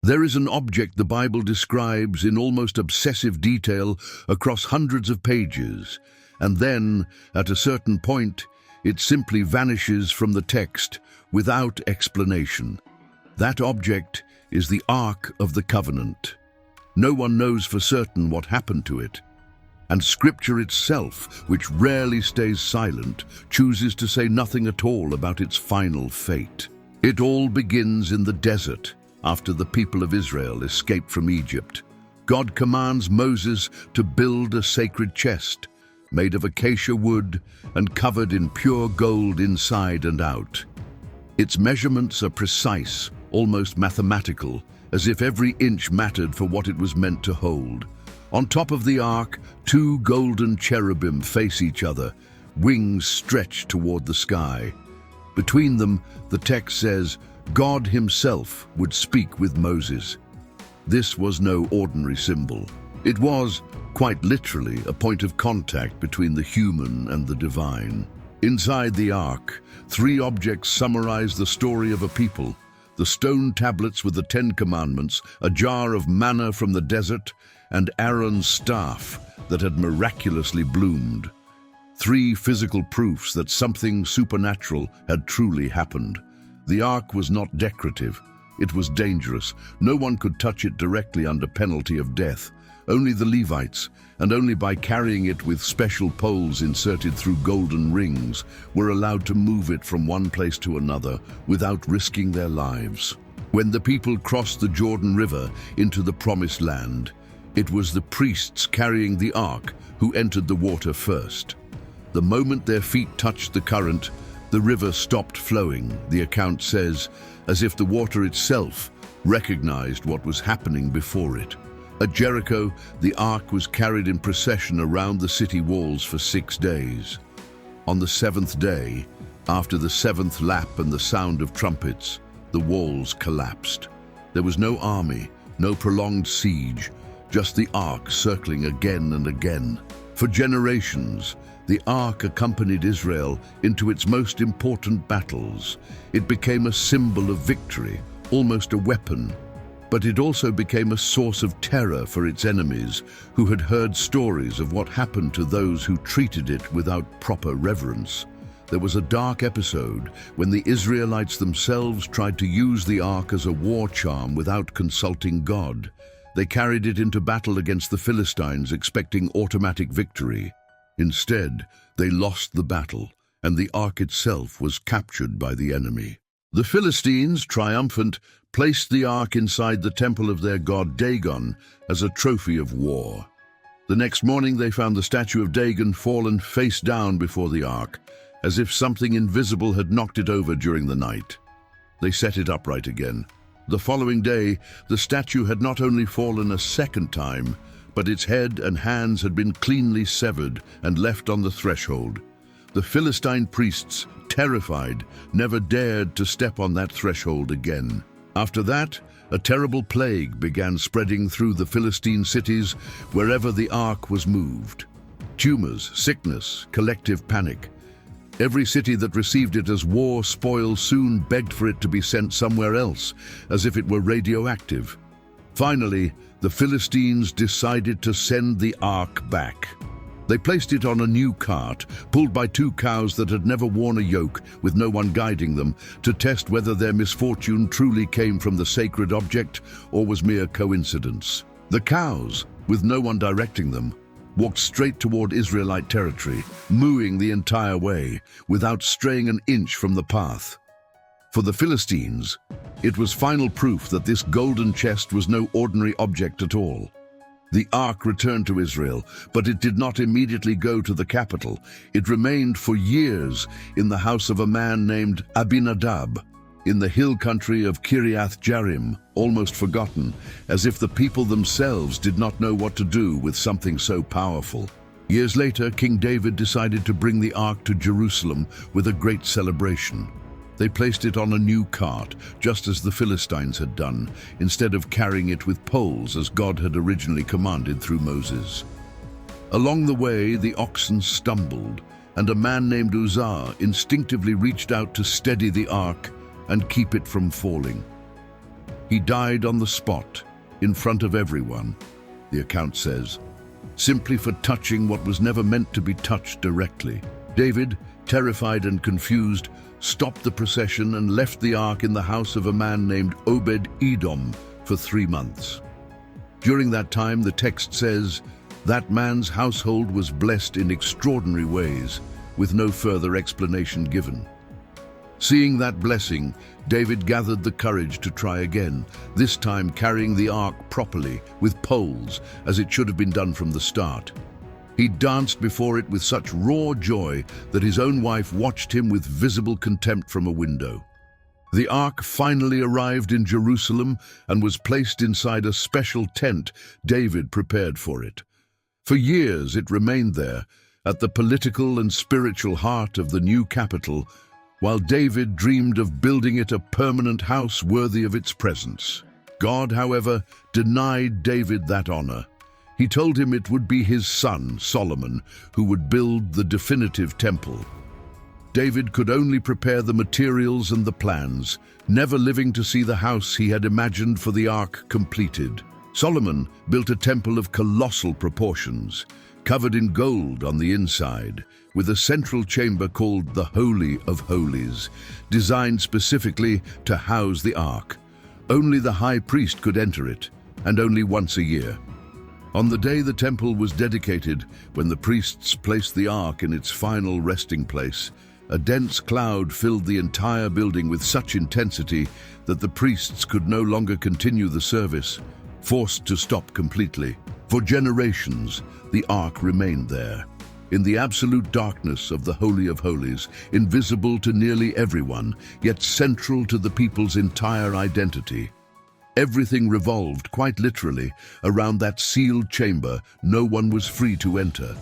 There is an object the Bible describes in almost obsessive detail across hundreds of pages, and then, at a certain point, it simply vanishes from the text without explanation. That object is the Ark of the Covenant. No one knows for certain what happened to it, and Scripture itself, which rarely stays silent, chooses to say nothing at all about its final fate. It all begins in the desert, after the people of Israel escaped from Egypt. God commands Moses to build a sacred chest, made of acacia wood and covered in pure gold inside and out. Its measurements are precise, almost mathematical, as if every inch mattered for what it was meant to hold. On top of the ark, two golden cherubim face each other, wings stretched toward the sky. Between them, the text says, God himself would speak with Moses. This was no ordinary symbol. It was, quite literally, a point of contact between the human and the divine. Inside the ark, three objects summarize the story of a people: the stone tablets with the 10 Commandments, a jar of manna from the desert, and Aaron's staff that had miraculously bloomed. Three physical proofs that something supernatural had truly happened. The ark was not decorative. It was dangerous. No one could touch it directly under penalty of death. Only the Levites, and only by carrying it with special poles inserted through golden rings, were allowed to move it from one place to another without risking their lives. When the people crossed the Jordan River into the Promised Land, it was the priests carrying the ark who entered the water first. The moment their feet touched the current, the river stopped flowing, the account says, as if the water itself recognized what was happening before it. At Jericho, the ark was carried in procession around the city walls for 6 days. On the 7th day, after the 7th lap and the sound of trumpets, the walls collapsed. There was no army, no prolonged siege, just the ark circling again and again. For generations, the ark accompanied Israel into its most important battles. It became a symbol of victory, almost a weapon. But it also became a source of terror for its enemies, who had heard stories of what happened to those who treated it without proper reverence. There was a dark episode when the Israelites themselves tried to use the ark as a war charm without consulting God. They carried it into battle against the Philistines, expecting automatic victory. Instead, they lost the battle, and the ark itself was captured by the enemy. The Philistines, triumphant, placed the ark inside the temple of their god Dagon as a trophy of war. The next morning they found the statue of Dagon fallen face down before the ark, as if something invisible had knocked it over during the night. They set it upright again. The following day, the statue had not only fallen a second time, but its head and hands had been cleanly severed and left on the threshold. The Philistine priests, terrified, never dared to step on that threshold again. After that, a terrible plague began spreading through the Philistine cities wherever the ark was moved. Tumors, sickness, collective panic. Every city that received it as war spoil soon begged for it to be sent somewhere else, as if it were radioactive. Finally, the Philistines decided to send the ark back. They placed it on a new cart, pulled by 2 cows that had never worn a yoke, with no one guiding them, to test whether their misfortune truly came from the sacred object or was mere coincidence. The cows, with no one directing them, walked straight toward Israelite territory, mooing the entire way, without straying an inch from the path. For the Philistines, it was final proof that this golden chest was no ordinary object at all. The ark returned to Israel, but it did not immediately go to the capital. It remained for years in the house of a man named Abinadab, in the hill country of Kiriath-Jearim, almost forgotten, as if the people themselves did not know what to do with something so powerful. Years later, King David decided to bring the ark to Jerusalem with a great celebration. They placed it on a new cart, just as the Philistines had done, instead of carrying it with poles as God had originally commanded through Moses. Along the way, the oxen stumbled, and a man named Uzzah instinctively reached out to steady the ark and keep it from falling. He died on the spot, in front of everyone, the account says, simply for touching what was never meant to be touched directly. David, terrified and confused, stopped the procession and left the ark in the house of a man named Obed-Edom for 3 months. During that time, the text says, that man's household was blessed in extraordinary ways, with no further explanation given. Seeing that blessing, David gathered the courage to try again, this time carrying the ark properly, with poles, as it should have been done from the start. He danced before it with such raw joy that his own wife watched him with visible contempt from a window. The ark finally arrived in Jerusalem and was placed inside a special tent David prepared for it. For years it remained there, at the political and spiritual heart of the new capital, while David dreamed of building it a permanent house worthy of its presence. God, however, denied David that honor. He told him it would be his son, Solomon, who would build the definitive temple. David could only prepare the materials and the plans, never living to see the house he had imagined for the ark completed. Solomon built a temple of colossal proportions, covered in gold on the inside, with a central chamber called the Holy of Holies, designed specifically to house the ark. Only the high priest could enter it, and only once a year. On the day the temple was dedicated, when the priests placed the ark in its final resting place, a dense cloud filled the entire building with such intensity that the priests could no longer continue the service, forced to stop completely. For generations, the ark remained there, in the absolute darkness of the Holy of Holies, invisible to nearly everyone, yet central to the people's entire identity. Everything revolved, quite literally, around that sealed chamber no one was free to enter.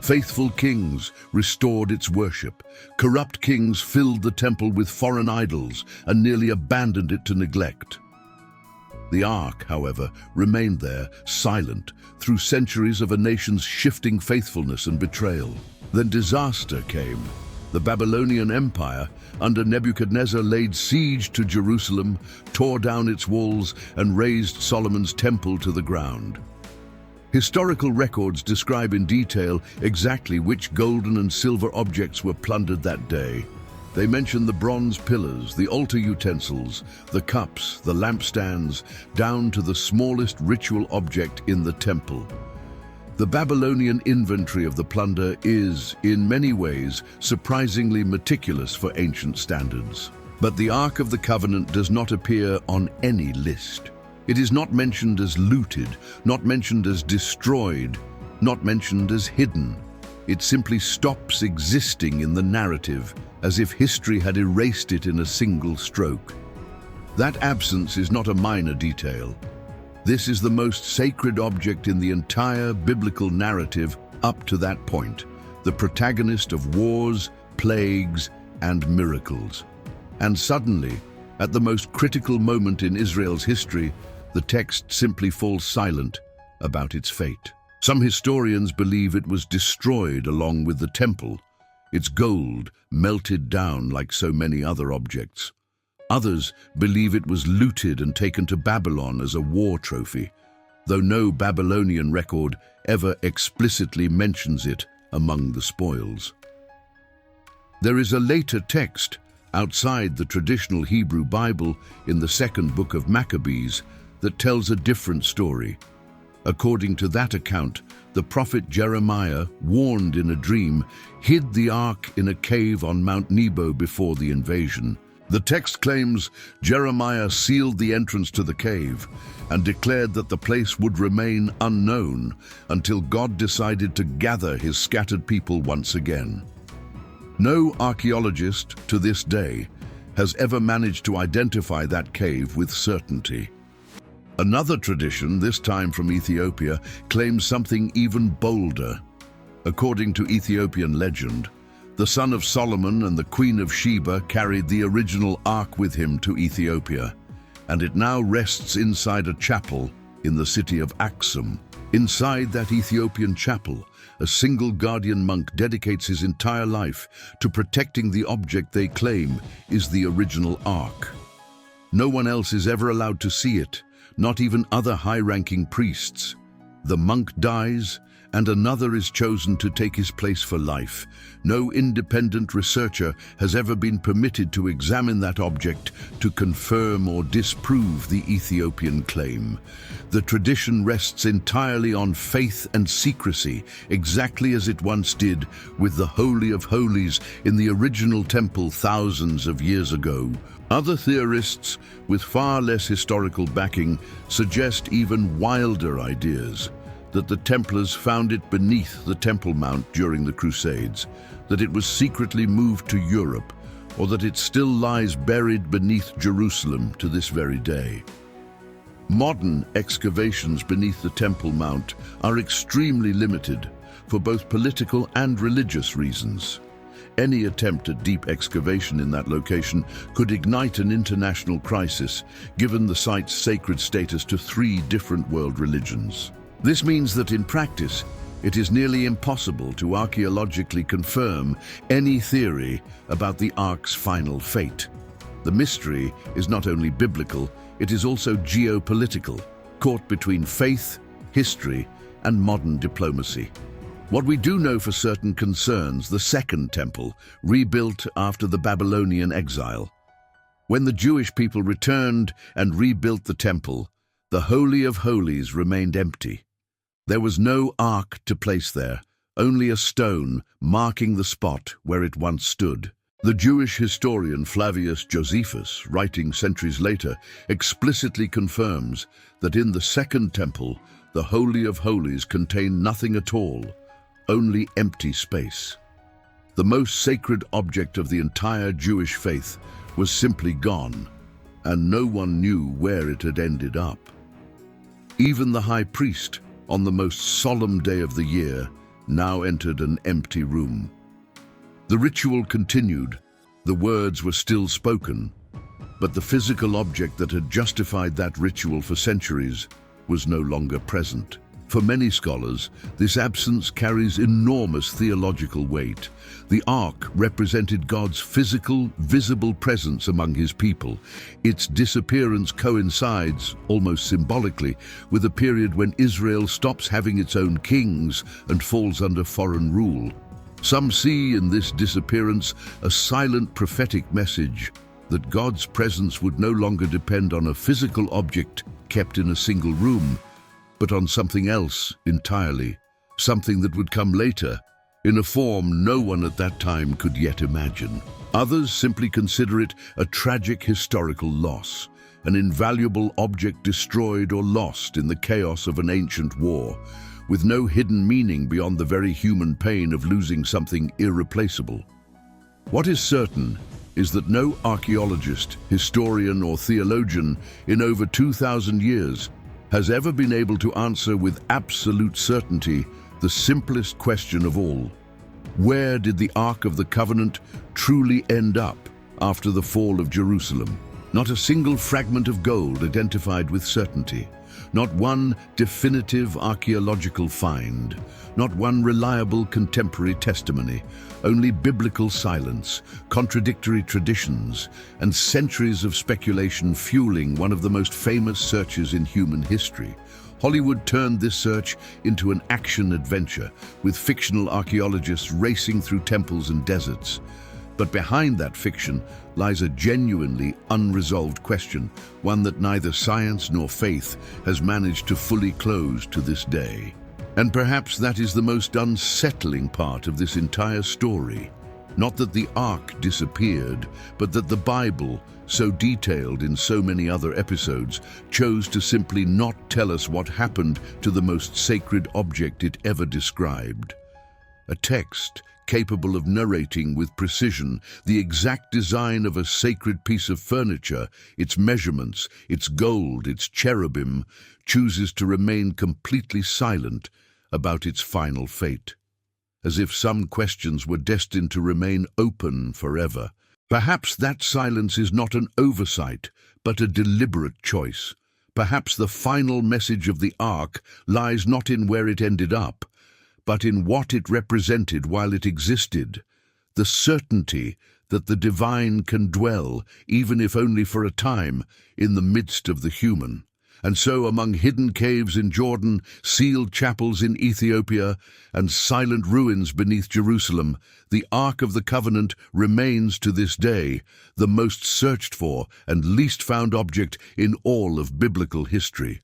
Faithful kings restored its worship. Corrupt kings filled the temple with foreign idols and nearly abandoned it to neglect. The ark, however, remained there, silent, through centuries of a nation's shifting faithfulness and betrayal. Then disaster came. The Babylonian Empire, under Nebuchadnezzar, laid siege to Jerusalem, tore down its walls, and razed Solomon's temple to the ground. Historical records describe in detail exactly which golden and silver objects were plundered that day. They mention the bronze pillars, the altar utensils, the cups, the lampstands, down to the smallest ritual object in the temple. The Babylonian inventory of the plunder is, in many ways, surprisingly meticulous for ancient standards. But the Ark of the Covenant does not appear on any list. It is not mentioned as looted, not mentioned as destroyed, not mentioned as hidden. It simply stops existing in the narrative, as if history had erased it in a single stroke. That absence is not a minor detail. This is the most sacred object in the entire biblical narrative up to that point, the protagonist of wars, plagues, and miracles. And suddenly, at the most critical moment in Israel's history, the text simply falls silent about its fate. Some historians believe it was destroyed along with the temple, its gold melted down like so many other objects. Others believe it was looted and taken to Babylon as a war trophy, though no Babylonian record ever explicitly mentions it among the spoils. There is a later text outside the traditional Hebrew Bible in the second book of Maccabees that tells a different story. According to that account, the prophet Jeremiah, warned in a dream, hid the ark in a cave on Mount Nebo before the invasion. The text claims Jeremiah sealed the entrance to the cave and declared that the place would remain unknown until God decided to gather his scattered people once again. No archaeologist to this day has ever managed to identify that cave with certainty. Another tradition, this time from Ethiopia, claims something even bolder. According to Ethiopian legend, the son of Solomon and the Queen of Sheba carried the original ark with him to Ethiopia, and it now rests inside a chapel in the city of Aksum. Inside that Ethiopian chapel, a single guardian monk dedicates his entire life to protecting the object they claim is the original ark. No one else is ever allowed to see it, not even other high-ranking priests. The monk dies, and another is chosen to take his place for life. No independent researcher has ever been permitted to examine that object to confirm or disprove the Ethiopian claim. The tradition rests entirely on faith and secrecy, exactly as it once did with the Holy of Holies in the original temple thousands of years ago. Other theorists, with far less historical backing, suggest even wilder ideas: that the Templars found it beneath the Temple Mount during the Crusades, that it was secretly moved to Europe, or that it still lies buried beneath Jerusalem to this very day. Modern excavations beneath the Temple Mount are extremely limited for both political and religious reasons. Any attempt at deep excavation in that location could ignite an international crisis, given the site's sacred status to 3 different world religions. This means that in practice, it is nearly impossible to archaeologically confirm any theory about the Ark's final fate. The mystery is not only biblical, it is also geopolitical, caught between faith, history, and modern diplomacy. What we do know for certain concerns the Second Temple, rebuilt after the Babylonian exile. When the Jewish people returned and rebuilt the temple, the Holy of Holies remained empty. There was no ark to place there, only a stone marking the spot where it once stood. The Jewish historian Flavius Josephus, writing centuries later, explicitly confirms that in the Second Temple, the Holy of Holies contained nothing at all, only empty space. The most sacred object of the entire Jewish faith was simply gone, and no one knew where it had ended up. Even the high priest, on the most solemn day of the year, now entered an empty room. The ritual continued, the words were still spoken, but the physical object that had justified that ritual for centuries was no longer present. For many scholars, this absence carries enormous theological weight. The Ark represented God's physical, visible presence among his people. Its disappearance coincides, almost symbolically, with a period when Israel stops having its own kings and falls under foreign rule. Some see in this disappearance a silent prophetic message that God's presence would no longer depend on a physical object kept in a single room, but on something else entirely, something that would come later, in a form no one at that time could yet imagine. Others simply consider it a tragic historical loss, an invaluable object destroyed or lost in the chaos of an ancient war, with no hidden meaning beyond the very human pain of losing something irreplaceable. What is certain is that no archaeologist, historian, or theologian in over 2,000 years has ever been able to answer with absolute certainty the simplest question of all. Where did the Ark of the Covenant truly end up after the fall of Jerusalem? Not a single fragment of gold identified with certainty. Not one definitive archaeological find. Not one reliable contemporary testimony. Only biblical silence, contradictory traditions, and centuries of speculation fueling one of the most famous searches in human history. Hollywood turned this search into an action adventure, with fictional archaeologists racing through temples and deserts. But behind that fiction lies a genuinely unresolved question, one that neither science nor faith has managed to fully close to this day. And perhaps that is the most unsettling part of this entire story. Not that the Ark disappeared, but that the Bible, so detailed in so many other episodes, chose to simply not tell us what happened to the most sacred object it ever described. A text capable of narrating with precision the exact design of a sacred piece of furniture, its measurements, its gold, its cherubim, chooses to remain completely silent about its final fate, as if some questions were destined to remain open forever. Perhaps that silence is not an oversight, but a deliberate choice. Perhaps the final message of the Ark lies not in where it ended up, but in what it represented while it existed. the certainty that the divine can dwell, even if only for a time, in the midst of the human. And so, among hidden caves in Jordan, sealed chapels in Ethiopia, and silent ruins beneath Jerusalem, the Ark of the Covenant remains to this day the most searched for and least found object in all of biblical history.